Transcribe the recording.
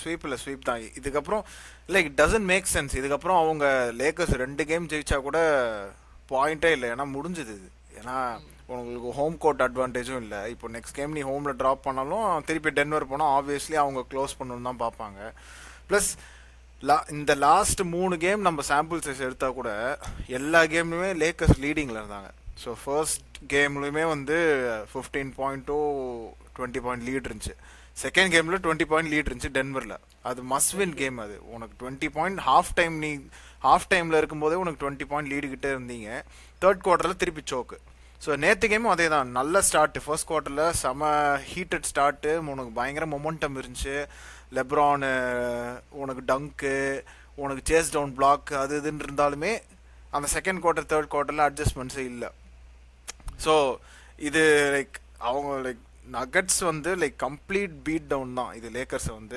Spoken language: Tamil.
ஸ்வீப் இல்லை ஸ்வீப் தான் இதுக்கப்புறம். Like doesn't make sense. இதுக்கப்புறம் அவங்க லேக்கர்ஸ் 2 கேம் ஜெயிச்சா கூட பாயிண்டே இல்லை, ஏன்னா முடிஞ்சுது இது. ஏன்னா உங்களுக்கு ஹோம் கோர்ட் அட்வான்டேஜும் இல்லை. இப்போ நெக்ஸ்ட் கேம் நீ ஹோமில் ட்ராப் பண்ணாலும் திருப்பி டென்வர் போனால் ஆப்வியஸ்லி அவங்க க்ளோஸ் பண்ணணும்னு தான் பார்ப்பாங்க. ப்ளஸ் இந்த லாஸ்ட் 3 கேம் நம்ம சாம்பிள் சைஸ் எடுத்தால் கூட எல்லா கேம்லையுமே லேக்கர்ஸ் லீடிங்கில் இருந்தாங்க. ஸோ ஃபர்ஸ்ட் கேம்லையுமே வந்து 15 பாயிண்ட்டோ 20 பாயிண்ட் லீட் இருந்துச்சு. செகண்ட் கேமில் 20 பாயிண்ட் லீட் இருந்துச்சு டென்வரில். அது மஸ்ட் வின் கேம். அது உனக்கு 20 பாயிண்ட் ஹாஃப் டைமில் இருக்கும்போதே உனக்கு 20 பாயிண்ட் லீடு கிட்டே இருந்தீங்க. தேர்ட் குவார்ட்டரில் திருப்பி சோக்கு. ஸோ நேற்று கேமும் அதே தான். நல்ல ஸ்டார்ட் ஃபர்ஸ்ட் குவார்ட்டரில், செம ஹீட்டட் ஸ்டார்ட்டு, உனக்கு பயங்கர மொமெண்டம் இருந்துச்சு. லெப்ரானு உனக்கு டங்க்கு, உனக்கு சேஸ் டவுன் பிளாக் அது இதுன்னு இருந்தாலுமே அந்த செகண்ட் குவார்ட்டர் தேர்ட் குவார்ட்டரில் அட்ஜஸ்ட்மெண்ட்ஸே இல்லை. ஸோ இது லைக் அவங்க லைக் நகட்ஸ் வந்து லைக் கம்ப்ளீட் பீட் டவுன் தான் இது லேக்கர்ஸை வந்து.